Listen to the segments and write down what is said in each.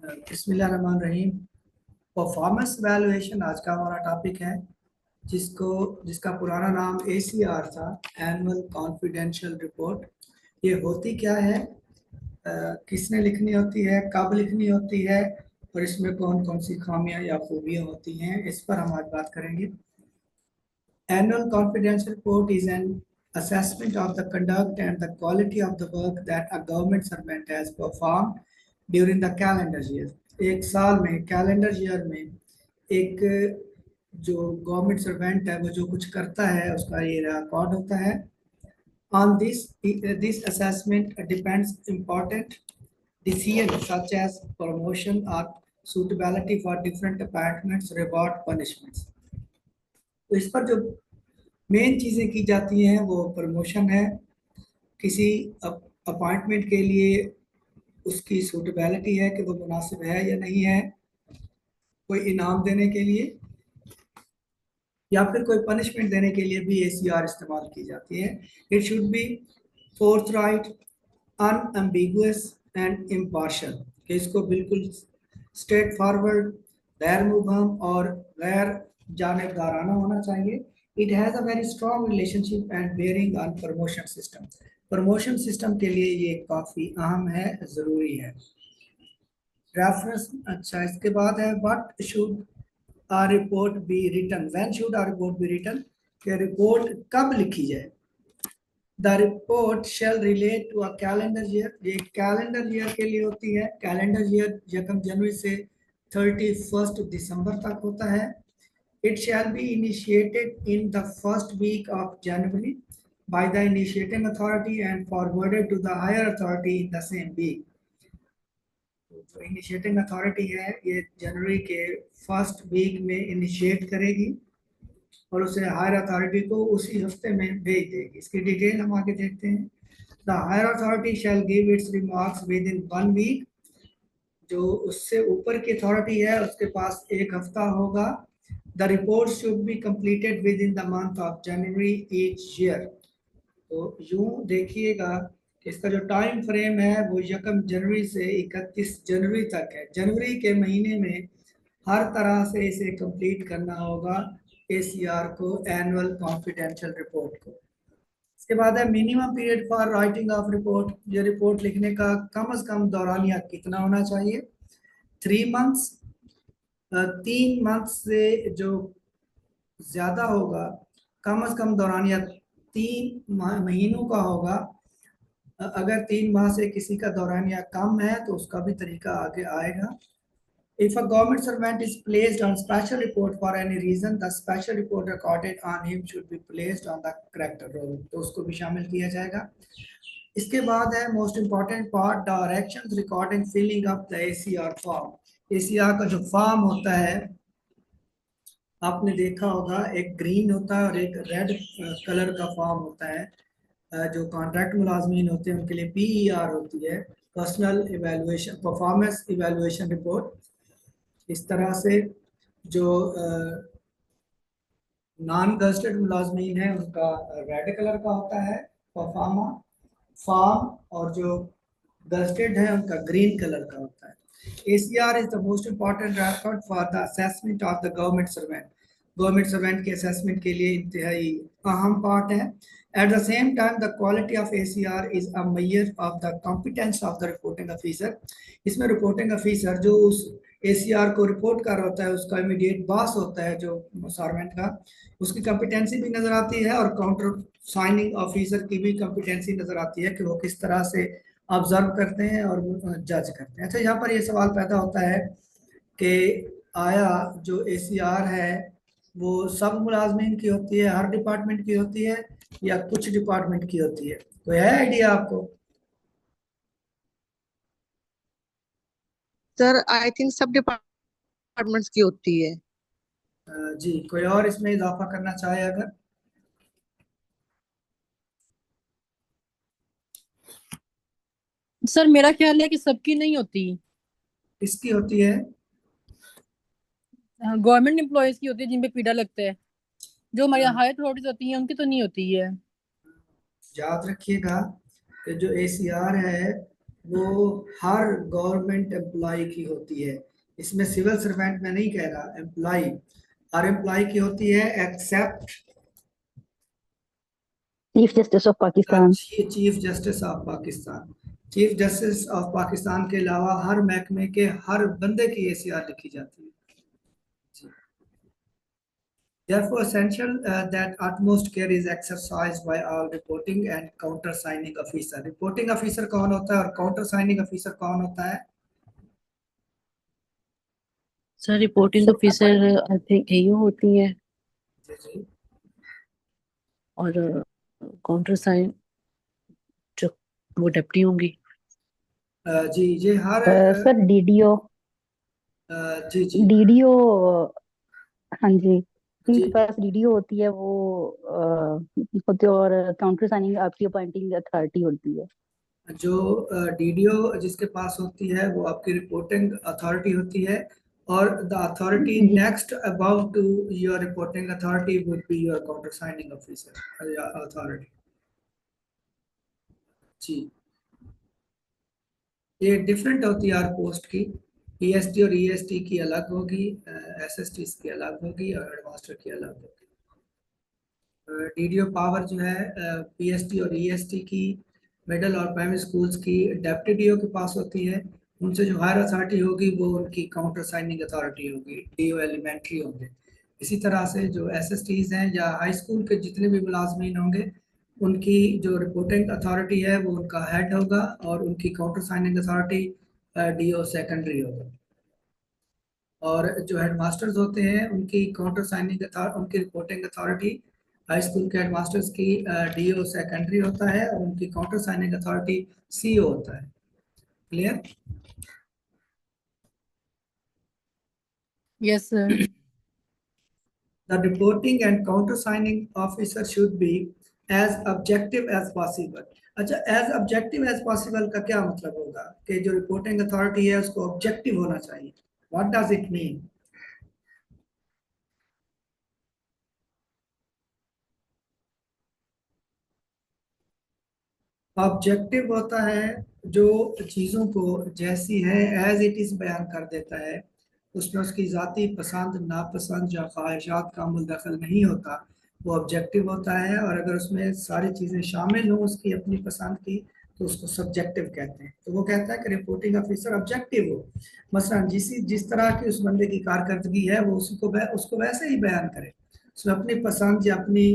बिस्मिल्लाहिर्रहमानिर्रहीम। Performance valuation आज का हमारा टॉपिक है, जिसको जिसका पुराना नाम एसीआर था, एनुअल कॉन्फिडेंशियल रिपोर्ट। ये होती क्या है, किसने लिखनी होती है, कब लिखनी होती है, और इसमें कौन कौन सी खामियां या खूबियां होती हैं, इस पर हम आज बात करेंगे। Annual confidential report is an assessment of the conduct and the quality of the work that a government servant has performed during the calendar year। एक साल में, कैलेंडर ईयर में, एक जो गवर्नमेंट सर्वेंट है वो जो कुछ करता है उसका ये रिकॉर्ड होता है। On this assessment depends important decisions such as promotion or suitability for different appointments, reward, punishments। तो इस पर जो मेन चीज़ें की जाती हैं वो प्रमोशन है, किसी अपॉइंटमेंट के लिए उसकी सूटेबिलिटी है कि वो मुनासिब है या नहीं है, कोई इनाम देने के लिए या फिर कोई पनिशमेंट देने के लिए भी एसीआर इस्तेमाल की जाती है। It should be forthright, unambiguous and impartial, कि इसको बिल्कुल स्ट्रेट फॉरवर्ड, गैर मुबहम और गैर जानिबदाराना होना चाहिए। It has a very strong relationship and bearing on promotion system. Promotion system के लिए ये काफ़ी अहम है, ज़रूरी है। रेफरेंस, अच्छा, इसके बाद है what should a report be written, when should a report be written, कि रिपोर्ट कब लिखी जाए। The report shall relate to a calendar year, ये कैलेंडर ईयर के लिए होती है। कैलेंडर ईयर 1 जनवरी से 31 दिसंबर तक होता है। It shall be initiated in the first week of January by the initiating authority and forwarded to the higher authority in the same week. जो इनिशिएटिंग अथॉरिटी है ये जनवरी के फर्स्ट वीक में इनिशिएट करेगी और उसे हायर अथॉरिटी को उसी हफ्ते में भेज देगी। इसकी डिटेल हम आगे देखते हैं। The higher authority shall give its remarks within 1 week, जो उससे ऊपर की अथॉरिटी है उसके पास 1 हफ्ता होगा। The report should be completed within the month of January each year. तो यूं देखिएगा कि इसका जो टाइम फ्रेम है वो 1 जनवरी से 31 जनवरी तक है। जनवरी के महीने में हर तरह से इसे कंप्लीट करना होगा, एसीआर को, एनुअल कॉन्फिडेंशियल रिपोर्ट को। इसके बाद है minimum period for writing of report. ये रिपोर्ट लिखने का कम से कम दौरानिया कितना होना चाहिए। 3 मंथ्स, 3 मंथ से जो ज्यादा होगा, कम से कम दौरानिया 3 महीनों का होगा। अगर 3 माह से किसी का दौरानिया कम है तो उसका भी तरीका आगे आएगा। If a government servant is placed on special report for any reason, the special report recorded on him should be placed on the corrector roll, तो उसको भी शामिल किया जाएगा। इसके बाद है most important part, directions recording filling up the ACR form. ACR का जो फॉर्म होता है आपने देखा होगा, एक ग्रीन होता है और एक रेड कलर का फॉर्म होता है। जो कॉन्ट्रैक्ट मुलाजमीन होते हैं उनके लिए पीईआर होती है, personal evaluation performance evaluation report. इस तरह से जो नॉन गजटेड मुलाजमीन है उनका रेड कलर का होता है परफॉर्मा फॉर्म, और जो गजटेड है उनका ग्रीन कलर का होता है। ACR is the most important record for the assessment of the government servant. Government servant के असेसमेंट के लिए इंतहाई अहम पार्ट है। At the same time, the quality of ACR is a measure of the competence of the reporting officer। इसमें reporting officer जो उस ACR को रिपोर्ट कर रहा होता है उसका इमीडिएट बॉस होता है जो सर्वेंट का, उसकी कॉम्पिटेंसी भी नजर आती है और काउंटर साइनिंग ऑफिसर की भी कॉम्पिटेंसी नजर आती है कि वो किस तरह से ऑब्जर्व करते हैं और जज करते हैं। अच्छा, यहाँ पर ये सवाल पैदा होता है कि आया जो ACR है वो सब मुलाजमीन की होती है, हर डिपार्टमेंट की होती है, या कुछ डिपार्टमेंट की होती है? कोई है आइडिया आपको? सर आई थिंक सब डिपार्टमेंट्स की होती है। जी, कोई और इसमें इजाफा करना चाहे अगर? सर मेरा ख्याल है कि सबकी नहीं होती, किसकी होती है? गवर्नमेंट एम्प्लॉयज की होती है जिन पे पीड़ा लगता है। जो हमारी हायर अथॉरिटीज होती हैं उनकी तो नहीं होती है। याद रखिएगा कि जो ACR है वो हर गवर्नमेंट एम्प्लॉय की होती है। इसमें सिविल सर्वेंट मैं नहीं कह रहा, एम्प्लॉय हर एम्प्लॉय की होती है except chief justice of Pakistan. Chief justice of Pakistan. Chief justice of Pakistan के अलावा हर महकमे के हर बंदे की एसीआर लिखी जाती है। Therefore, essential that utmost care is exercised by all reporting and countersigning officer. Reporting officer कौन होता है और countersigning officer कौन होता है? Sir reporting officer I think AU होती है जी और काउंटर साइन जो वो डिप्टी होंगी। जी जी हर सर डीडीओ। जी जी डीडीओ। हाँ जी, जी जिनके पास डीडीओ होती है वो होते हैं, और काउंटर साइनिंग आपकी अपॉइंटिंग अथॉरिटी होती है। जो डीडीओ जिसके पास होती है वो आपकी रिपोर्टिंग अथॉरिटी होती है, और द अथॉरिटी जी next above to your reporting authority would be your counter signing officer या अथॉरिटी। जी ये डिफरेंट होती है हर पोस्ट की। पीएसटी और ईएसटी की अलग होगी, एसएसटी की अलग होगी और हेडमास्टर की अलग होगी। डीडीओ पावर जो है पीएसटी और ईएसटी की, मिडिल और प्राइमरी स्कूल्स की डेप्टी डीओ के पास होती है। उनसे जो हायर अथॉरिटी होगी वो उनकी काउंटर साइनिंग अथॉरिटी होगी, डीओ एलिमेंट्री होंगे। इसी तरह से जो एसएसटीज हैं या हाई स्कूल के जितने भी मुलाजमीन होंगे उनकी जो रिपोर्टिंग अथॉरिटी है वो उनका हेड होगा, और उनकी counter signing authority DO secondary होगा। और जो हेडमास्टर्स होते हैं उनकी काउंटर साइनिंग उनकी रिपोर्टिंग अथॉरिटी हाई स्कूल के हेडमास्टर्स की डीओ सेकेंडरी होता है, और उनकी काउंटर साइनिंग अथॉरिटी सीओ होता है। Clear? Yes sir. The reporting and countersigning officer should be as objective as possible. अच्छा, as objective as possible का क्या मतलब होगा कि जो रिपोर्टिंग अथॉरिटी है उसको ऑब्जेक्टिव होना चाहिए। What does it mean? Objective होता है जो चीज़ों को जैसी है एज इट इज़ बयान कर देता है, उसमें उसकी ज़ाती पसंद नापसंद या ख्वाहिशात का मुदखल नहीं होता, वो ऑब्जेक्टिव होता है। और अगर उसमें सारी चीज़ें शामिल हों उसकी अपनी पसंद की तो उसको सब्जेक्टिव कहते हैं। तो वो कहता है कि रिपोर्टिंग ऑफिसर ऑब्जेक्टिव हो, मसलन जिस तरह की उस बंदे की कारकर्दगी है वो उसको वैसे ही बयान करे, उसमें अपनी पसंद या अपनी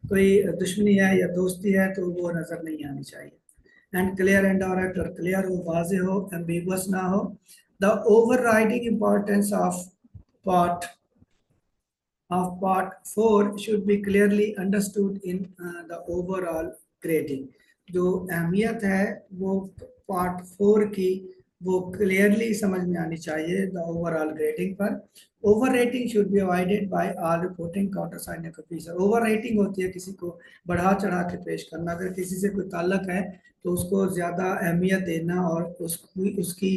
कोई दुश्मनी है या दोस्ती है तो वो नज़र नहीं आनी चाहिए। एंड क्लियर एंड डायरेक्ट, और क्लियर हो, वाजे हो, एम्बिगुअस ना हो। The overriding importance part part 4 should be clearly understood in the overall grading. जो अहमियत है वो पार्ट 4 की वो क्लियरली समझ में आनी चाहिए द ओवरऑल ग्रेडिंग पर। Over rating should be avoided by all reporting counter signing officer. Over rating होती है किसी को बढ़ा चढ़ा के पेश करना, अगर किसी से कोई ताल्लुक है तो उसको ज़्यादा अहमियत देना और उसकी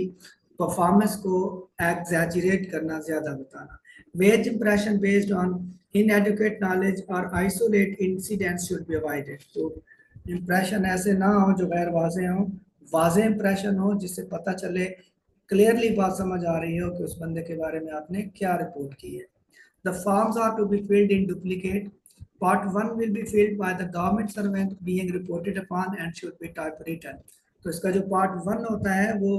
परफॉर्मेंस को एग्जैजरेट करना, ज़्यादा बताना। Wage impression based on inadequate knowledge or isolate incidents should be avoided. तो impression ऐसे ना हो जो गैर वाजे हो, वाजे impression हो जिससे पता चले, क्लियरली बात समझ आ रही हो कि उस बंदे के बारे में आपने क्या रिपोर्ट की है। The forms are to be filled in duplicate. Part 1 will be filled by the government servant being reported upon and should be typewritten. तो इसका जो पार्ट 1 होता है वो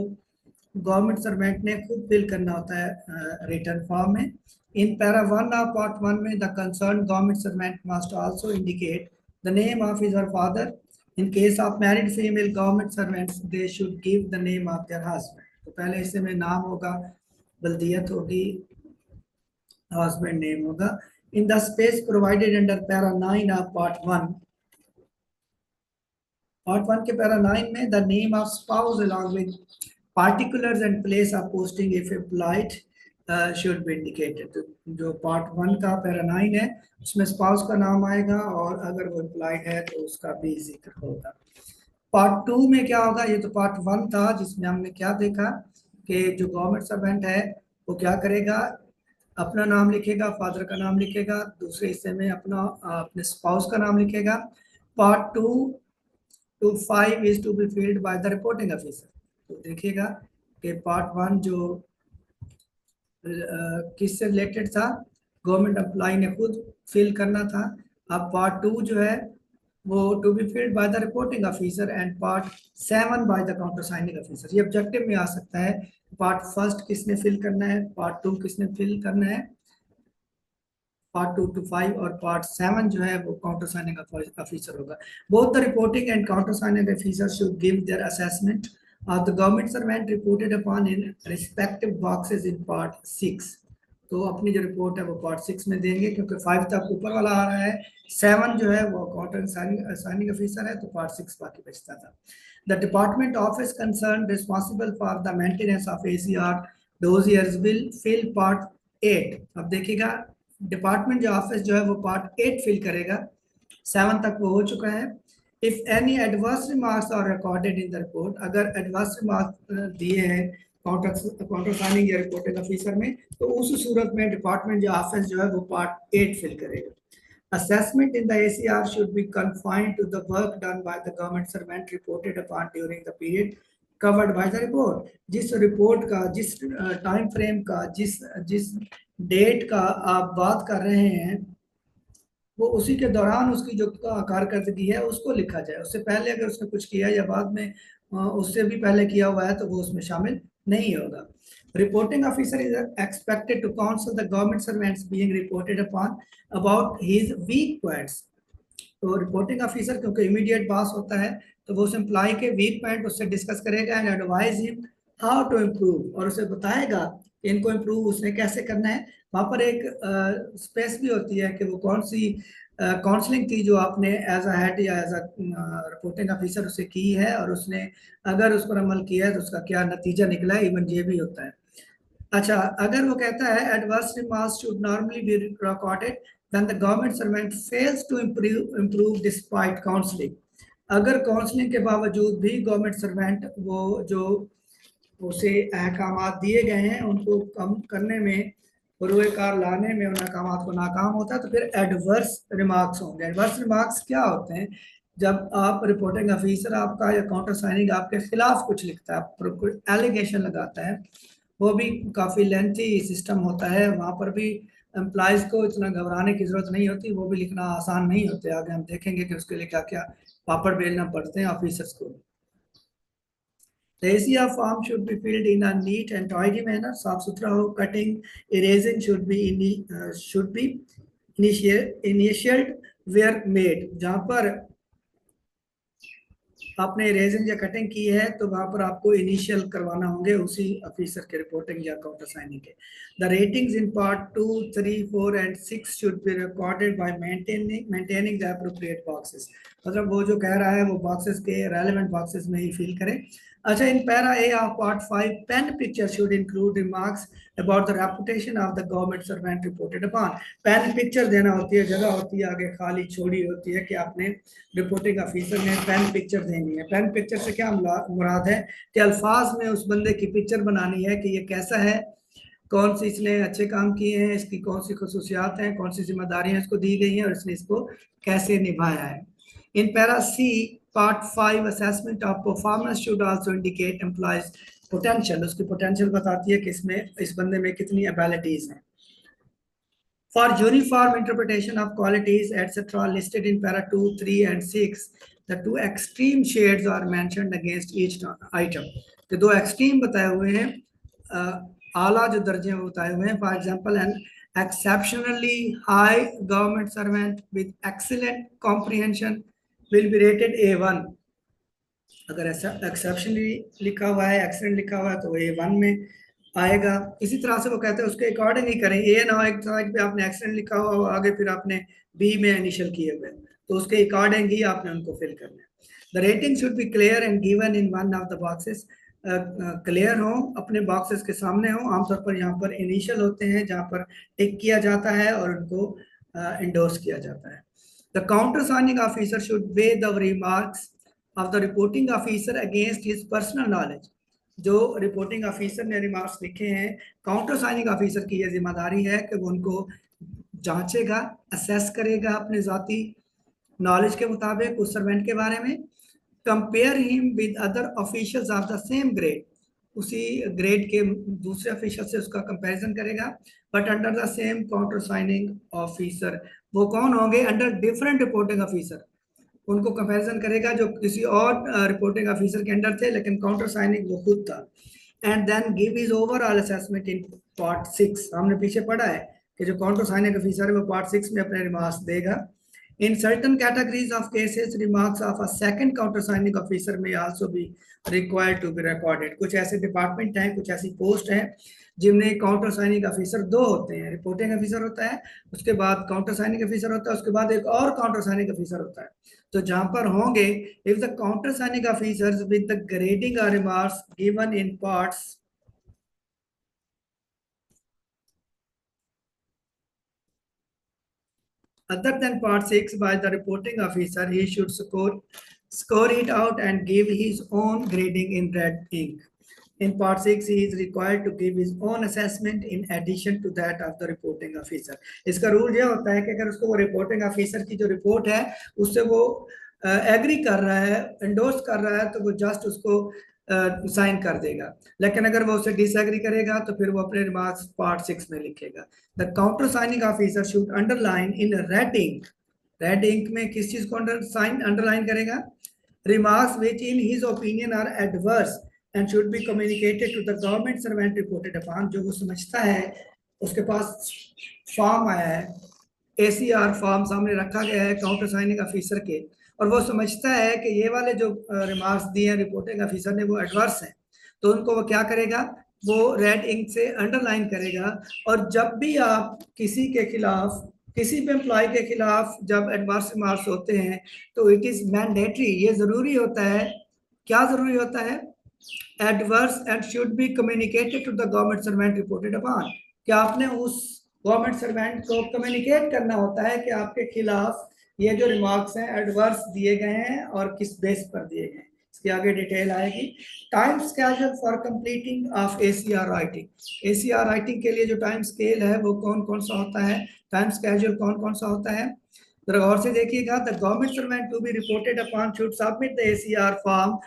गवर्नमेंट सर्वेंट ने खुद फिल करना होता है रिटर्न फॉर्म में। इन पैरा 1 ऑफ पार्ट 1 में the concern government servant must also indicate the name of his और father. In case of married female government servants they should give the name of their husband. तो पहले हिस्से में नाम होगा, बल्दियत होगी, husband name होगा। In the space provided under para 9 of part 1, part 1 के पैरा 9 में the name of spouse along with particulars and place of posting if employed should be indicated. तो जो पार्ट 1 का पैरा 9 है उसमें स्पाउस का नाम आएगा और अगर वो एम्प्लॉयड है तो उसका भी जिक्र होगा। पार्ट 2 में क्या होगा, ये तो पार्ट 1 था जिसमें हमने क्या देखा कि जो गवर्नमेंट सर्वेंट है वो क्या करेगा, अपना नाम लिखेगा, फादर का नाम लिखेगा, दूसरे हिस्से में अपने स्पाउस का नाम लिखेगा। Part 2 to 5 is to be filled by the reporting officer. तो देखिएगा कि पार्ट 1 जो किससे रिलेटेड था, गवर्नमेंट एम्प्लॉय ने खुद फिल करना था। अब पार्ट 2 जो है वो to be filled by the reporting officer and part 7 by the counter signing officer. ये ऑब्जेक्टिव में आ सकता है, पार्ट 1 किसने फिल करना है, पार्ट 2 किसने फिल करना है, पार्ट 2 to 5 और पार्ट 7 जो है वो काउंटर साइनिंग ऑफिसर होगा। Both the reporting and counter signing officer should give their assessment of the government servant reported upon in respective boxes in part 6। तो अपनी जो रिपोर्ट है वो पार्ट 6 में देंगे, क्योंकि 5 तक ऊपर वाला आ रहा है, 7 जो है वो काउंटर साइनिंग ऑफिसर है, तो पार्ट 6 बाकी बचता था। The department office concern responsible for the maintenance of ACR dossiers will fill part 8। अब देखिएगा डिपार्टमेंट जो ऑफिस जो है वो पार्ट 8 फिल करेगा, 7 तक वो हो चुका है। If any adverse remarks are recorded in the report, अगर एडवर्स रिमार्क्स दिए हैं काउंटर साइनिंग या रिपोर्टिंग ऑफिसर में, तो उस सूरत में डिपार्टमेंट जो ऑफिस जो है वो पार्ट 8 फिल करेगा। Assessment in the ACR should be confined to the work done by the government servant reported upon during the period covered by the report। जिस रिपोर्ट का, जिस टाइम फ्रेम का, जिस डेट का आप बात कर रहे हैं, वो उसी के दौरान उसकी जो कारकर्दगी है उसको लिखा जाए। उससे पहले अगर उसने कुछ किया या बाद में उससे भी पहले किया हुआ है तो वो उसमें शामिल नहीं होगा। Reporting officer is expected to counsel the government servants being reported upon about his weak points. तो रिपोर्टिंग ऑफिसर क्योंकि इमीडिएट बॉस होता है, तो वो उस एम्प्लॉय के वीक पॉइंट उससे डिस्कस करेगा and advise him how to improve, और उसे बताएगा कि इनको इम्प्रूव उसने कैसे करना है। वहाँ पर एक स्पेस भी होती है कि वो कौन सी काउंसलिंग थी जो आपने एज अ हेड या एज अ रिपोर्टिंग ऑफिसर उसे की है, और उसने अगर उस पर अमल किया है तो उसका क्या नतीजा निकला है, इवन ये भी होता है। अच्छा, अगर वो कहता है adverse remarks should normally be recorded when the government servant fails to improve despite counselling, अगर काउंसलिंग के बावजूद भी गवर्नमेंट सर्वेंट वो जो उसे अहकाम दिए गए हैं उनको कम करने में, रोएकार लाने में उन अहकाम को नाकाम होता है, तो फिर एडवर्स रिमार्क्स होंगे। एडवर्स रिमार्क्स क्या होते हैं? जब आप रिपोर्टिंग ऑफिसर आपका या काउंटर साइनिंग आपके खिलाफ कुछ लिखता है, कोई एलिगेशन लगाता है, वो भी काफ़ी लेंथी सिस्टम होता है, वहाँ पर भी एम्प्लॉयज़ को इतना घबराने की ज़रूरत नहीं होती, वो भी लिखना आसान नहीं होते। आगे हम देखेंगे कि उसके लिए क्या क्या पापड़ बेलना पड़ते हैं ऑफिसर्स को। The ACR form should be filled in a neat and tidy manner, साफ सुथरा हो। Cutting, erasing should be initialed where made, जहाँ पर आपने इरेजिंग या कटिंग की है तो वहां पर आपको इनिशियल करवाना होंगे उसी ऑफिसर के रिपोर्टिंग या काउंटर साइनिंग के। The ratings in part 2, 3, 4 and 6 should be recorded by maintaining the appropriate boxes. मतलब वो जो कह रहा है वो बॉक्सेस के रेलेवेंट बॉक्सेस में ही फिल करें। अच्छा, in para A of part 5 pen picture should include remarks about the reputation of the government servant reported upon. Pen picture देना होती है, जगह होती है आगे खाली छोड़ी होती है कि आपने रिपोर्टिंग ऑफिसर ने पेन पिक्चर देनी है। पेन पिक्चर से क्या मुराद है कि अल्फाज में उस बंदे की पिक्चर बनानी है कि ये कैसा है, कौन सी इसने अच्छे काम किए हैं, इसकी कौन सी खसूसियात हैं, कौन सी जिम्मेदारियां इसको दी गई हैं और इसने इसको कैसे निभाया है। In para C part 5 assessment of performance should also indicate employee's potential, उसकी पोटेंशियल बताती है कि इसमें इस बंदे में कितनी एबिलिटीज हैं। For uniform interpretation of qualities, etc., listed in para 2, 3, and 6, the two extreme shades are mentioned against each item. तो दो extreme बताए हुए हैं, आला जो दर्जे में बताए हुए हैं। For example, an exceptionally high government servant with excellent comprehension will be rated A1। अगर ऐसा एक्सेप्शनली लिखा हुआ है, एक्सीलेंट लिखा हुआ है तो A1 में आएगा। इसी तरह से वो कहते हैं उसके अकॉर्डिंग ही करें, ए ना हो एक तरह पे आपने एक्सीडेंट लिखा हुआ और आगे फिर आपने बी में इनिशियल किए हुए, तो उसके अकॉर्डिंग ही आपने उनको फिल करना है। The rating should be clear and given in one of the boxes, clear हो, अपने बॉक्सेस के सामने हो। आमतौर पर यहाँ पर इनिशियल होते हैं जहाँ पर टिक किया जाता है और उनको इंडोर्स किया जाता है। The counter signing officer should way the remarks of the reporting officer against his personal knowledge. जो रिपोर्टिंग ऑफिसर ने रिमार्क्स लिखे हैं, काउंटर साइनिंग ऑफिसर की यह जिम्मेदारी है कि वो उनको जांचेगा, असेस करेगा अपने ज़ाती नॉलेज के मुताबिक उस सर्वेंट के बारे में, compare him with other officials of the same grade, उसी ग्रेड के दूसरे ऑफिशियल से उसका कंपैरिजन करेगा, but under the same counter signing officer. वो कौन होंगे? अंडर डिफरेंट रिपोर्टिंग ऑफिसर, उनको कंपैरिजन करेगा जो किसी और रिपोर्टिंग ऑफिसर के अंडर थे, लेकिन काउंटर साइनिंग वो खुद था। And then give is overall assessment in part 6। हमने पीछे पढ़ा है कि जो काउंटर साइनिंग ऑफिसर है वो पार्ट 6 में अपने रिमार्क्स देगा। In certain categories of cases, remarks of a second countersigning officer may also be required to be recorded. कुछ ऐसे डिपार्टमेंट हैं, कुछ ऐसी पोस्ट हैं जिनमें काउंटर साइनिंग ऑफिसर दो होते हैं। रिपोर्टिंग ऑफिसर होता है, उसके बाद काउंटर साइनिंग ऑफिसर होता है, उसके बाद एक और काउंटर साइनिंग ऑफिसर होता है। तो जहां पर होंगे, if the counter signing officers with the grading और remarks given in parts other than part 6 by the reporting officer, he should score it out and give his own grading in red ink. In part 6, he is required to give his own assessment in addition to that of the reporting officer. इसका rule ये होता है कि अगर उसको वो reporting officer की जो रिपोर्ट है उससे वो एग्री कर रहा है, एंडोर्स कर रहा है, तो वो जस्ट उसको साइन कर देगा। लेकिन अगर वो उसे डिसएग्री करेगा तो फिर वो अपने रिमार्क्स पार्ट 6 में लिखेगा। The counter signing officer should underline in red ink. Red ink में किस चीज को अंडरलाइन करेगा? Remarks which in his opinion are adverse and should be communicated to the government servant reported upon. जो वो समझता है, उसके पास फॉर्म आया है, ACR फॉर्म सामने रखा गया है काउंटर साइनिंग ऑफिसर के, और वो समझता है कि ये वाले जो रिमार्क्स दिए हैं रिपोर्टिंग ऑफिसर ने वो एडवर्स हैं, तो उनको वो क्या करेगा? वो रेड इंक से अंडरलाइन करेगा। और जब भी आप किसी के खिलाफ, किसी भी एम्प्लॉय के खिलाफ जब एडवर्स रिमार्क्स होते हैं तो इट इज मैंडेटरी, ये जरूरी होता है। क्या जरूरी होता है? Adverse and should be communicated to the government servant reported upon. क्या आपने उस गवर्नमेंट सर्वेंट को कम्युनिकेट करना होता है कि आपके खिलाफ ये जो रिमार्क्स हैं एडवर्स दिए गए हैं और किस बेस पर दिए गए हैं। इसके आगे डिटेल आएगी। Time schedule for completing of ACR writing. ACR writing के लिए जो टाइम स्केल है वो कौन कौन सा होता है, टाइम स्केड्यूल कौन कौन सा होता है, जरा गौर से देखिएगा। The government servant to be reported upon should submit the ACR form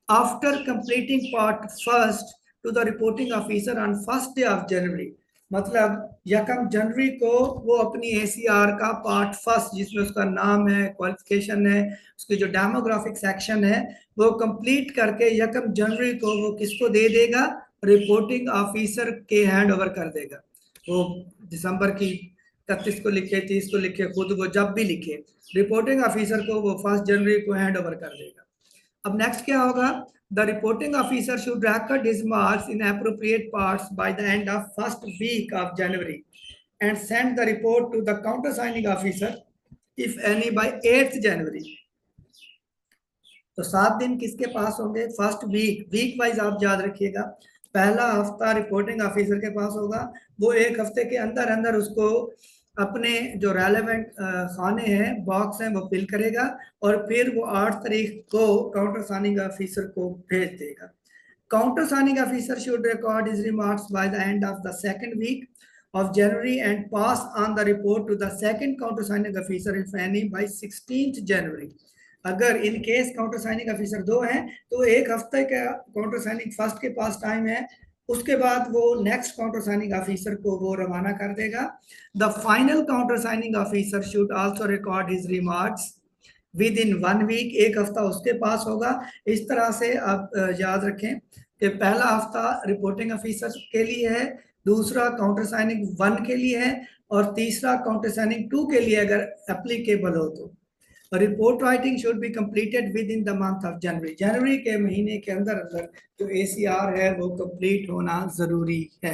after completing part first to the reporting officer on first day of January. मतलब 1 जनवरी को वो अपनी ACR का पार्ट फर्स्ट, जिसमें उसका नाम है, क्वालिफिकेशन है, उसकी जो डेमोग्राफिक सेक्शन है, वो कंप्लीट करके 1 जनवरी को वो किसको दे देगा? रिपोर्टिंग ऑफिसर के हैंड ओवर कर देगा। वो दिसंबर की 31 को लिखे, 30 को लिखे, खुद वो जब भी लिखे, रिपोर्टिंग ऑफिसर को वो 1 जनवरी को हैंड ओवर कर देगा। अब नेक्स्ट क्या होगा? The reporting officer should record his marks in appropriate parts by the end of first week of January and send the report to the countersigning officer, if any, by 8th January. तो 7 दिन किसके पास होंगे? First week wise आप याद रखिएगा। पहला हफ्ता reporting officer के पास होगा, वो एक हफ्ते के अंदर अंदर उसको अपने जो रेलेवेंट खाने हैं, बॉक्स हैं, वो फिल करेगा और फिर वो 8 तारीख को काउंटर साइनिंग ऑफिसर को भेज देगा। Counter signing officer should record his remarks by the end of the second week of January and pass on the report to the second counter signing officer if any by 16th January. अगर in case counter signing officer 2 हैं तो एक हफ्ते का counter signing first के पास time है, उसके बाद वो नेक्स्ट काउंटर साइनिंग ऑफिसर को वो रवाना कर देगा। The final counter signing officer should also record his remarks within 1 week. एक हफ्ता उसके पास होगा। इस तरह से आप याद रखें कि पहला हफ्ता रिपोर्टिंग ऑफिसर के लिए है, दूसरा काउंटर साइनिंग 1 के लिए है और तीसरा काउंटर साइनिंग 2 के लिए अगर एप्लीकेबल हो तो। Report writing should be completed within the month of January. जनवरी के महीने के अंदर अंदर जो ACR है वो कंप्लीट होना जरूरी है।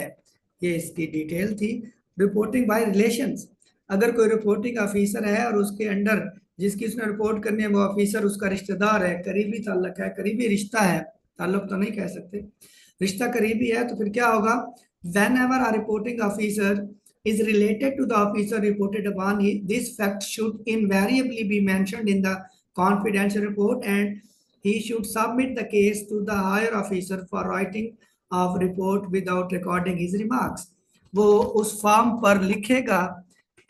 ये इसकी डिटेल थी। Reporting by relations. अगर कोई रिपोर्टिंग ऑफिसर है और उसके अंडर जिसकी उसने रिपोर्ट करनी है वो ऑफिसर उसका रिश्तेदार है, करीबी ताल्लुक है, करीबी रिश्ता है, ताल्लुक तो नहीं कह सकते, रिश्ता करीबी है, तो फिर क्या होगा? Whenever a reporting officer is related to the officer reported upon, this fact should invariably be mentioned in the confidential report and he should submit the case to the higher officer for writing of report without recording his remarks. वो उस form पर लिखेगा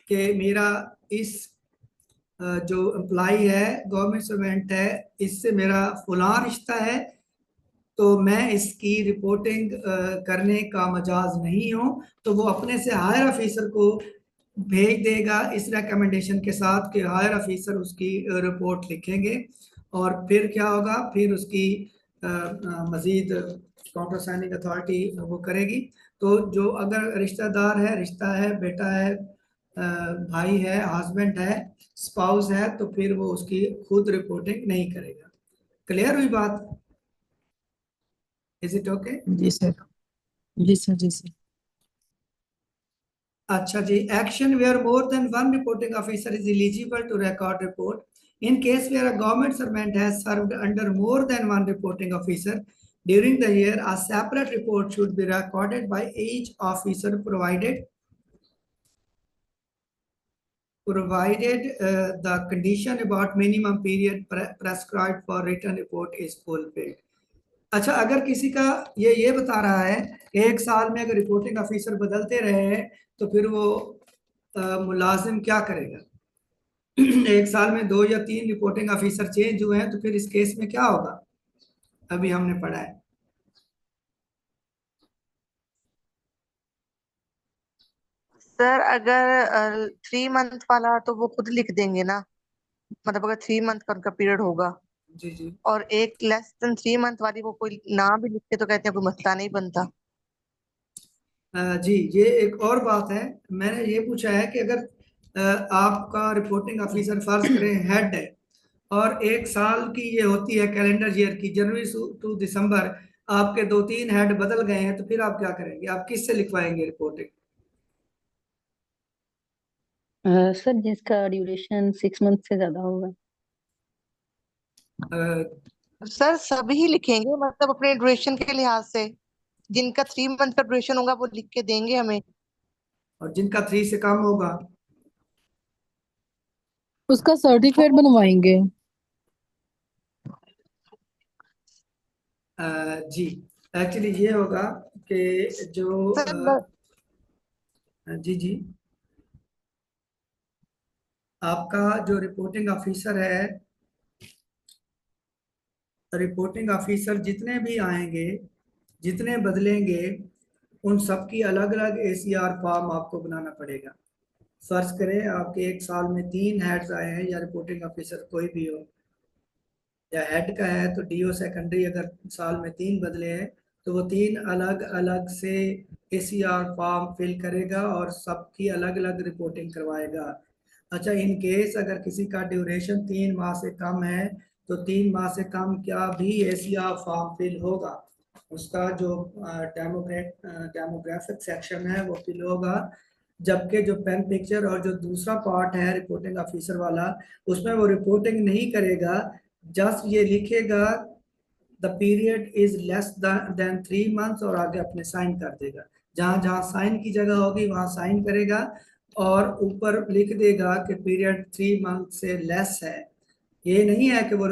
कि मेरा इस जो employee है, government servant है, इससे मेरा फलां रिश्ता है, तो मैं इसकी रिपोर्टिंग करने का मजाज नहीं हूं, तो वो अपने से हायर ऑफिसर को भेज देगा इस रिकमेंडेशन के साथ कि हायर ऑफिसर उसकी रिपोर्ट लिखेंगे, और फिर क्या होगा, फिर उसकी मजीद काउंटर साइनिंग अथॉरिटी वो करेगी। तो जो अगर रिश्तेदार है, रिश्ता है, बेटा है, भाई है, हस्बैंड है, स्पाउस है, तो फिर वो उसकी खुद रिपोर्टिंग नहीं करेगा। क्लियर हुई बात? Is it okay? जी सर, जी सर, जी सर। अच्छा जी, action where more than one reporting officer is eligible to record report in case where a government servant has served under more than one reporting officer during the year, a separate report should be recorded by each officer provided the condition about minimum period prescribed for written report is fulfilled. अच्छा, अगर किसी का ये बता रहा है कि एक साल में अगर रिपोर्टिंग ऑफिसर बदलते रहे तो फिर वो मुलाजिम क्या करेगा? एक साल में 2 या 3 रिपोर्टिंग ऑफिसर चेंज हुए हैं, तो फिर इस केस में क्या होगा? अभी हमने पढ़ा है। सर अगर 3 मंथ वाला तो वो खुद लिख देंगे ना, मतलब अगर 3 मंथ का उनका पीरियड होगा, जी जी। और एक लेस देन 3 मंथ वाली वो कोई ना भी लिखते तो कहते हैं कोई मसला नहीं बनता। जी, ये एक और बात है। मैंने ये पूछा है कि अगर आपका रिपोर्टिंग ऑफिसर फर्ज करें हेड है, और एक साल की ये होती है कैलेंडर ईयर की, जनवरी टू दिसंबर, आपके 2-3 हेड बदल गए हैं, तो फिर आप क्या करेंगे? आप किससे लिखवाएंगे रिपोर्टिंग? सर जिसका ड्यूरेशन 6 मंथ से ज्यादा होगा। सर सभी ही लिखेंगे, मतलब अपने ड्यूरेशन के लिहाज से जिनका 3 मंथ का ड्यूरेशन होगा वो लिख के देंगे हमें। और जिनका 3 से कम होगा? उसका सर्टिफिकेट बनवाएंगे। जी, एक्चुअली ये होगा कि जो सर जी जी, आपका जो रिपोर्टिंग ऑफिसर है, रिपोर्टिंग ऑफिसर जितने भी आएंगे, जितने बदलेंगे, उन सब की अलग अलग एसीआर फॉर्म आपको बनाना पड़ेगा। फर्ज करें आपके एक साल में 3 हेड्स आए हैं, या रिपोर्टिंग ऑफिसर कोई भी हो, या हेड का है तो डीओ सेकेंडरी अगर साल में 3 बदले हैं, तो वो 3 अलग अलग से एसीआर फॉर्म फिल करेगा और सबकी अलग अलग रिपोर्टिंग करवाएगा। अच्छा, इन केस अगर किसी का ड्यूरेशन 3 माह से कम है, तो 3 माह से कम क्या भी एसीआर फॉर्म फिल होगा, उसका जो डेमोग्राफिक सेक्शन है वो फिल होगा। जबकि जो पेन पिक्चर और जो दूसरा पार्ट है रिपोर्टिंग ऑफिसर वाला, उसमें वो रिपोर्टिंग नहीं करेगा, जस्ट ये लिखेगा the period is less than 3 months, और आगे अपने साइन कर देगा। जहां जहां साइन की जगह होगी वहां साइन करेगा, और ऊपर लिख देगा कि पीरियड 3 मंथ से लेस है। ये नहीं है कि वो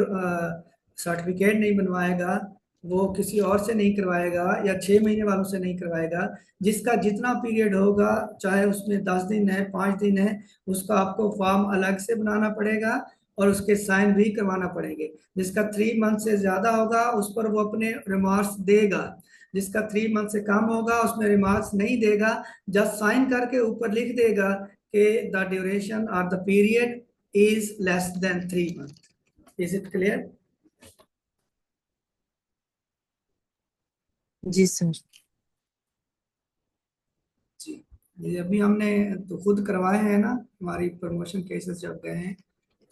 सर्टिफिकेट नहीं बनवाएगा, वो किसी और से नहीं करवाएगा, या 6 महीने वालों से नहीं करवाएगा। जिसका जितना पीरियड होगा, चाहे उसमें 10 दिन है, 5 दिन है, उसका आपको फॉर्म अलग से बनाना पड़ेगा, और उसके साइन भी करवाना पड़ेंगे। जिसका 3 मंथ से ज्यादा होगा उस पर वो अपने रिमार्क्स देगा, जिसका 3 मंथ से कम होगा उसमें रिमार्क्स नहीं देगा, जस्ट साइन करके ऊपर लिख देगा कि द ड्यूरेशन और the period is less than 3 months. Is it clear? जी सर। जी, ये अभी हमने तो खुद करवाए हैं ना, हमारी प्रमोशन केसेस जब गए हैं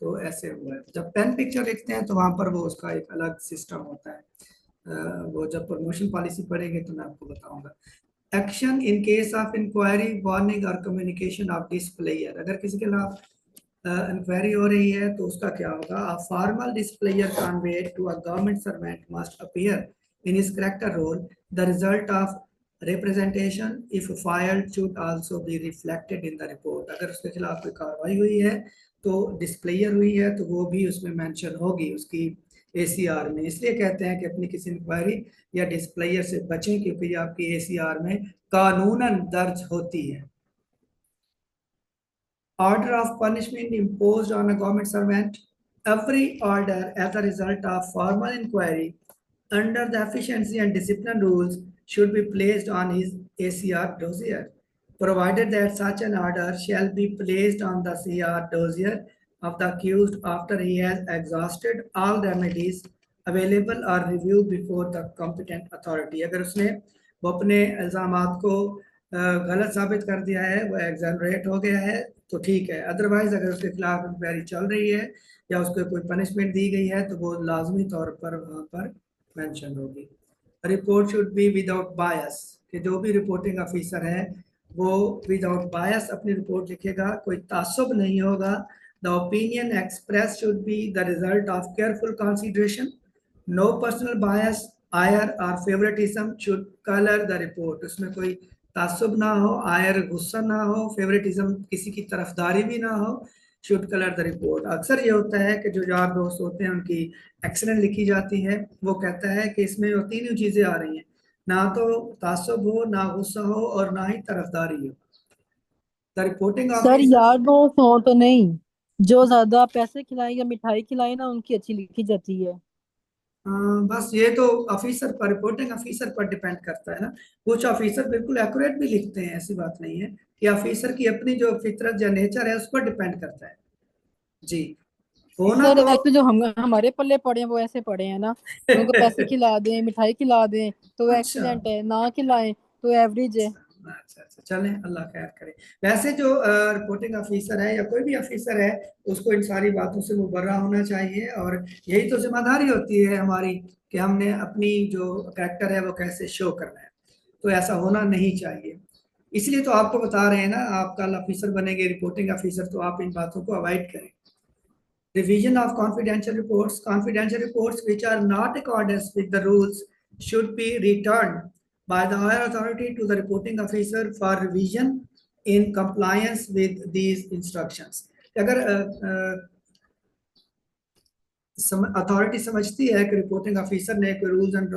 तो ऐसे हुआ है। जब पेन पिक्चर लिखते हैं तो वहां पर वो उसका एक अलग सिस्टम होता है। वो जब प्रमोशन पॉलिसी पढ़ेंगे तो मैं आपको बताऊंगा। Action in case of inquiry, warning और कम्युनिकेशन ऑफ डिस्प्लेयर, अगर किसी के खिलाफ इंक्वायरी हो रही है तो उसका क्या होगा? A formal displeasure conveyed to a government servant must appear in his character roll, the result of representation if filed should also be reflected in the report. अगर उसके खिलाफ कोई कार्रवाई हुई है तो डिस्प्लेयर हुई है तो वो भी उसमें मेंशन होगी उसकी एसीआर में। इसलिए कहते हैं कि अपनी किसी इंक्वायरी या डिस्प्लेयर से बचें, क्योंकि ये आपकी एसीआर में कानूनन दर्ज होती है। order of punishment imposed on a government servant. Every order as a result of formal inquiry under the efficiency and discipline rules should be placed on his ACR dossier, provided that such an order shall be placed on the CR dossier of the accused after he has exhausted all remedies available or reviewed before the competent authority. अगर उसने वो अपने इल्जामात को गलत साबित कर दिया है, वो एग्जोनरेट हो गया है, तो ठीक है। अदरवाइज अगर उसके खिलाफ इंक्वायरी चल रही है या उसको कोई पनिशमेंट दी गई है तो वो लाजमी तौर पर वहाँ पर मेंशन होगी। रिपोर्ट शुड बी विदाउट बायस, कि जो भी रिपोर्टिंग ऑफिसर है वो विदाउट बायस अपनी रिपोर्ट लिखेगा, कोई तासुब नहीं होगा। The opinion express should be the result of careful consideration, no personal bias, ire or favouritism should colour the report. उसमें कोई तासुब ना हो, आयर गुस्सा ना हो, फेवरेटिज्म किसी की तरफदारी भी ना हो, शुड कलर द रिपोर्ट। अक्सर ये होता है कि जो यार दोस्त होते हैं उनकी एक्सीडेंट लिखी जाती है, वो कहता है कि इसमें वो तीनों चीजें आ रही हैं, ना तो तासुब हो, ना गुस्सा हो और ना ही तरफदारी हो। द रिपोर्टिंग सर ऑफिसर, यार दोस्त हो तो नहीं, जो ज्यादा पैसे खिलाए या मिठाई खिलाए ना उनकी अच्छी लिखी जाती है। बस ये तो ऑफिसर पर, रिपोर्टिंग ऑफिसर पर डिपेंड करता है ना। कुछ ऑफिसर बिल्कुल एक्यूरेट भी लिखते हैं, ऐसी बात नहीं है, कि ऑफिसर की अपनी जो फितरत या नेचर है उस पर डिपेंड करता है जी। होना सर तो एक्चुअली जो हमारे पल्ले पड़े हैं वो ऐसे पड़े हैं ना, उनको पैसे खिला दें, मिठाई खिला दें तो अच्छा एक्सीलेंट है, ना खिलाएं तो एवरेज है। अच्छा अच्छा, चलें अल्लाह खैर करे। वैसे जो रिपोर्टिंग ऑफिसर है या कोई भी ऑफिसर है, उसको इन सारी बातों से मुबर्रा होना चाहिए, और यही तो जिम्मेदारी होती है हमारी कि हमने अपनी जो कैरेक्टर है वो कैसे शो करना है। तो ऐसा होना नहीं चाहिए, इसलिए तो आपको बता रहे हैं ना, आप कल ऑफिसर बनेंगे रिपोर्टिंग ऑफिसर, तो आप इन बातों को अवॉइड करें। Revision of confidential reports. Confidential reports which are not in accordance with the rules should be returned by the higher authority to the reporting officer for revision in compliance with these instructions. अगर authority समझती है कि reporting officer ने कोई rules and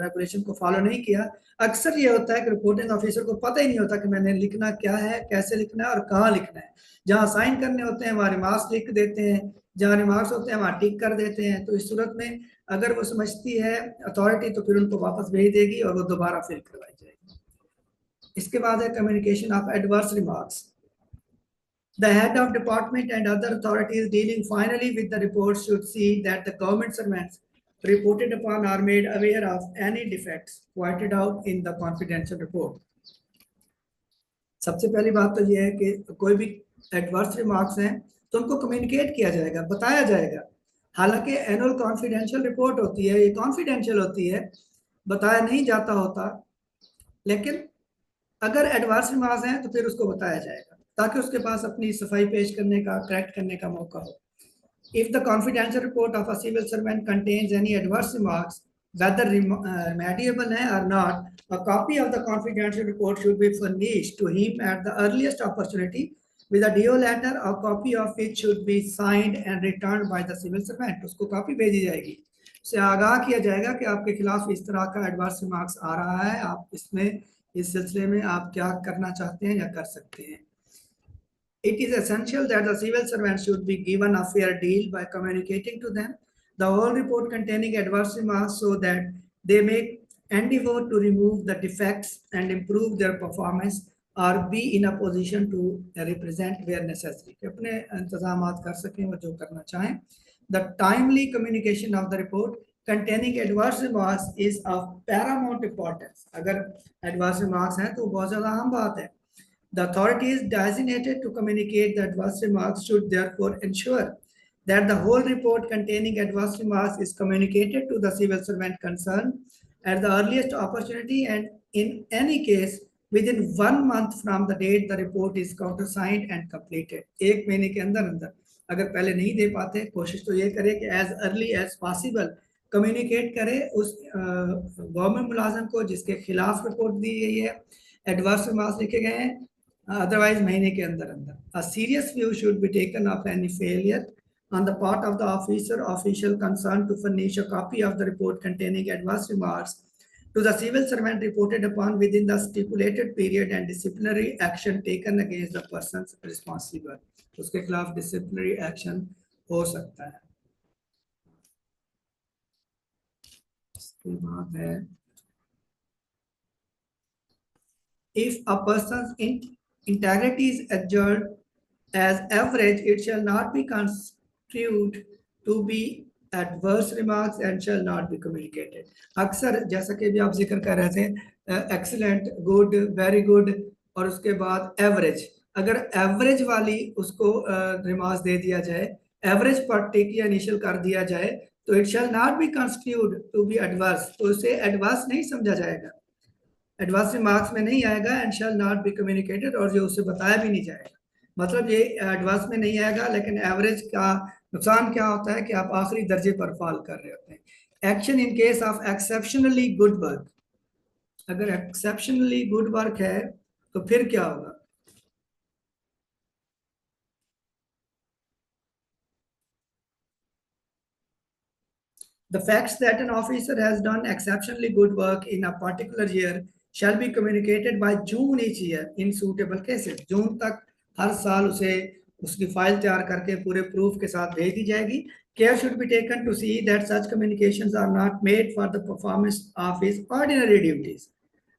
regulation को follow नहीं किया, अक्सर ये होता है कि रिपोर्टिंग ऑफिसर को पता ही नहीं होता कि मैंने लिखना क्या है, कैसे लिखना है और कहाँ लिखना है। जहाँ साइन करने होते हैं वहाँ रिमार्क्स लिख देते हैं, जहाँ रिमार्क्स होते हैं वहाँ टिक कर देते हैं। तो इस सूरत में अगर वो समझती है अथॉरिटी तो फिर उनको वापस भेज देगी और वो दोबारा फिल करवाई जाएगी। इसके बाद है communication of adverse remarks. The head of department and other authorities dealing finally with the report should see that the government servants reported upon are made aware of any defects pointed out in the confidential report. सबसे पहली बात तो ये है कि कोई भी adverse remarks हैं तो उनको कम्युनिकेट किया जाएगा, बताया जाएगा। हालांकि एनुअल कॉन्फिडेंशियल रिपोर्ट होती है, ये कॉन्फिडेंशियल होती है, बताया नहीं जाता होता, लेकिन अगर एडवर्स रिमार्क्स हैं तो फिर उसको बताया जाएगा ताकि उसके पास अपनी सफाई पेश करने का, करेक्ट करने का मौका हो। If the confidential report of a civil servant contains any adverse remarks, whether remediable है or not, a copy of the confidential report should be furnished to him at the earliest opportunity with a DO letter, a copy of which should be signed and returned by the civil servant. उसको copy भेजी जाएगी, उससे आगाह किया जाएगा कि आपके खिलाफ इस तरह का एडवर्स रिमार्क्स आ रहा है, आप इसमें इस सिलसिले में आप क्या करना चाहते हैं या कर सकते हैं। It is essential that the civil servants should be given a fair deal by communicating to them the whole report containing adverse remarks so that they may endeavor to remove the defects and improve their performance or be in a position to represent where necessary. अपने इंतजामात कर सकें वो जो करना चाहें। The timely communication of the report containing adverse remarks is of paramount importance. अगर adverse remarks हैं तो बहुत ज़्यादा अहम बात है। The authorities designated to communicate the adverse remarks should therefore ensure that the whole report containing adverse remarks is communicated to the civil servant concerned at the earliest opportunity, and in any case within 1 month from the date the report is countersigned and completed. एक महीने के अंदर अंदर, अगर पहले नहीं दे पाते कोशिश तो ये करें कि as early as possible communicate करे उस गवर्नमेंट मुलाजिम को जिसके खिलाफ रिपोर्ट दी गई है, एडवर्स रिमार्क्स लिखे गए हैं, otherwise महीने के अंदर अंदर। A serious view should be taken of any failure on the part of the officer or official concerned to furnish a copy of the report containing adverse remarks to the civil servant reported upon within the stipulated period and disciplinary action taken against the persons responsible. उसके खिलाफ disciplinary action हो सकता है। इसके बाद है if a person's integrity is adjudged as average, it shall not be construed to be adverse remarks and shall not be communicated. अक्सर जैसा कि भी आप जिक्र कर रहे थे excellent, good, very good और उसके बाद एवरेज, अगर एवरेज वाली उसको रिमार्क्स दे दिया जाए, एवरेज पर टिक या इनिशियल कर दिया जाए, तो it shall not be constitute to be adverse, तो उसे एडवर्स नहीं समझा जाएगा, एडवांस मार्क्स में नहीं आएगा and shall not be communicated, और जो उसे बताया भी नहीं जाएगा। मतलब ये एडवांस में नहीं आएगा, लेकिन एवरेज का नुकसान क्या होता है कि आप आखिरी दर्जे पर फॉल कर रहे होते हैं। Action in case of exceptionally good work, अगर एक्सेप्शनली गुड वर्क है तो फिर क्या होगा? The facts that an officer has done exceptionally good work in a particular year shall be communicated by June each year in suitable cases. जून तक हर साल उसे उसकी फाइल तैयार करके पूरे प्रूफ के साथ भेज दी जाएगी। Care should be taken to see that such communications are not made for the performance of his ordinary duties.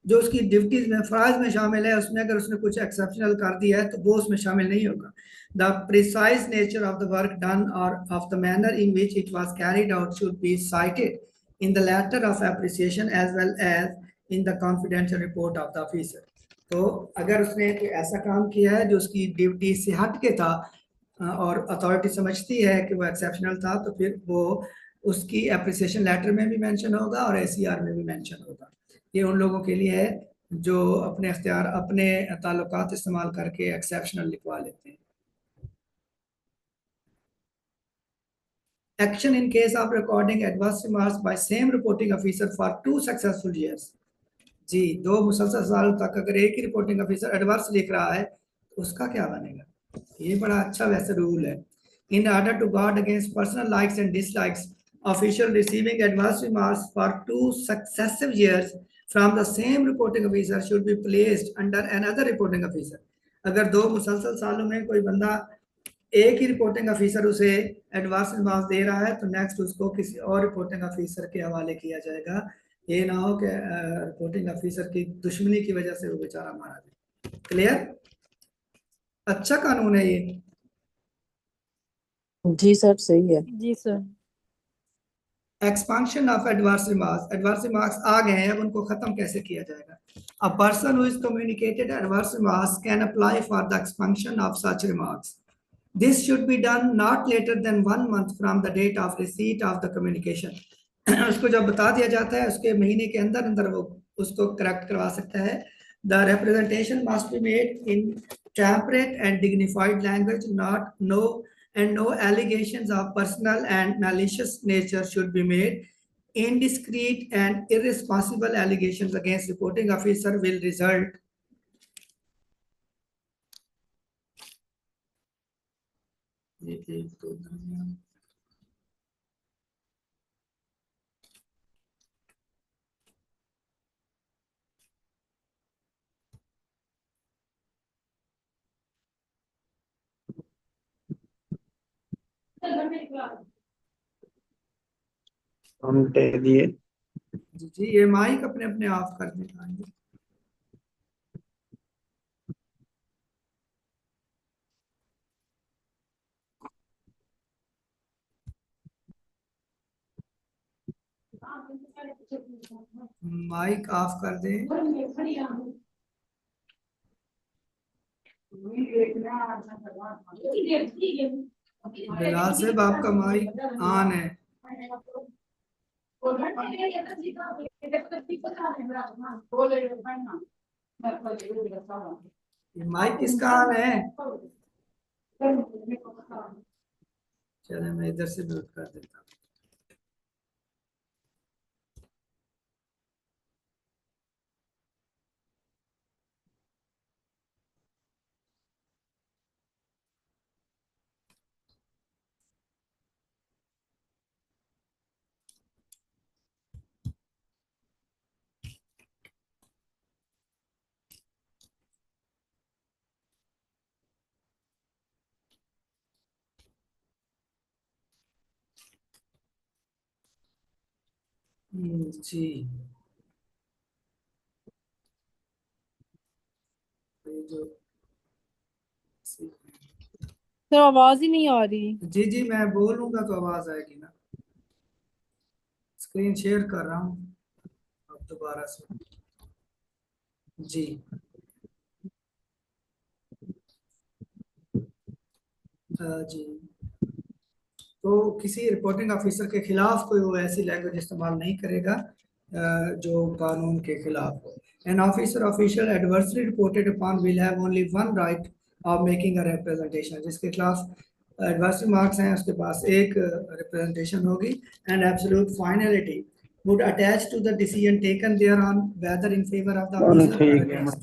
जो उसकी ड्यूटीज में फराज में शामिल है, उसमें अगर उसने कुछ एक्सेप्शनल कर दिया है तो वो उसमें शामिल नहीं होगा। The precise nature of the work done or of the manner in which it was carried out should be cited in the letter of appreciation as well as in the confidential report of the officer. तो अगर उसने कोई ऐसा काम किया है जो उसकी ड्यूटी से हट के था और अथॉरिटी समझती है कि वो एक्सेप्शनल था, तो फिर वो उसकी एप्रिसिएशन लेटर में भी मेंशन होगा और एसीआर में भी मेंशन होगा। ये उन लोगों के लिए है जो अपने अख्तियार, अपने ताल्लुकात इस्तेमाल करके एक्सेप्शनल लिखवा लेते हैं। Action in case of recording adverse remarks by same reporting officer for 2 successful years. जी, 2 मुसलसल सालों तक अगर एक ही रिपोर्टिंग ऑफिसर एडवर्स लिख रहा है तो उसका क्या बनेगा? ये बड़ा अच्छा वैसे रूल है। In order to guard against personal likes and dislikes, official receiving adverse remarks for 2 successive years from the same reporting officer should be placed under another reporting officer. अगर 2 मुसलसल सालों में कोई बंदा एक ही रिपोर्टिंग ऑफिसर उसे advance remarks दे रहा है तो नेक्स्ट उसको किसी और रिपोर्टिंग ऑफिसर के हवाले किया जाएगा। ये ना हो कि रिपोर्टिंग ऑफिसर की दुश्मनी की वजह से वो बेचारा मारा जाए। क्लियर? अच्छा कानून है ये। जी सर, सही है। जी sir. Expansion of adverse remarks आ गए हैं, अब उनको खत्म कैसे किया जाएगा? A person who is communicated adverse remarks can apply for the expansion of such remarks. This should be done not later than 1 month from the date of receipt of the communication. उसको जब बता दिया जाता है उसके महीने के अंदर अंदर वो उसको करेक्ट करवा सकता है। The representation must be made in temperate and dignified language, no allegations of personal and malicious nature should be made. Indiscreet and irresponsible allegations against reporting officer will result हम दे दिए। जी, ये माइक अपने अपने of कर देना है। Mic off कर दें। बिलाल साहब आपका माइक ऑन है। ये माइक किसका ऑन है? चले मैं इधर से म्यूट कर देता हूँ। जी, ये जो सर आवाज ही नहीं आ रही। जी जी, मैं बोलूंगा तो आवाज आएगी ना। स्क्रीन शेयर कर रहा हूँ अब दोबारा से। जी, जी, तो किसी रिपोर्टिंग ऑफिसर के खिलाफ कोई वो ऐसी लैंग्वेज इस्तेमाल नहीं करेगा जो कानून के खिलाफ हो। An officer official adversary reported upon will have only one right of making a representation. जिसके खिलाफ एडवर्सरी मार्क्स हैं उसके पास एक रिप्रेजेंटेशन होगी। And absolute finality would attach to the decision taken thereon whether in favor of the officer or ठीक है। against.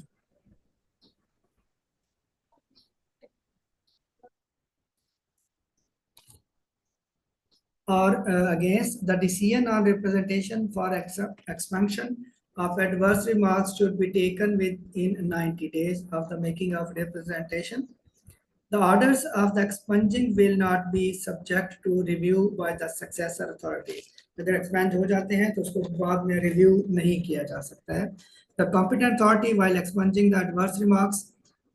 Or against the decision on representation for expansion of adverse remarks should be taken within 90 days of the making of representation. The orders of the expunging will not be subject to review by the successor authorities. अगर expand हो जाते हैं तो उसको बाद में review नहीं किया जा सकता है। The competent authority while expunging the adverse remarks,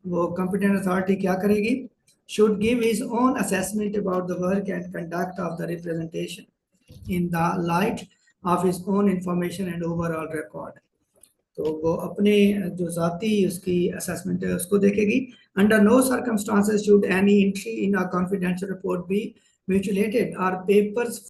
वो competent authority क्या करेगी? Should give his own assessment about the work and conduct of the representation in the light of his own information and overall record. तो वो अपने जो जाती उसकी assessment है उसको देखेगी। Under no circumstances should any entry in a confidential report be mutilated or papers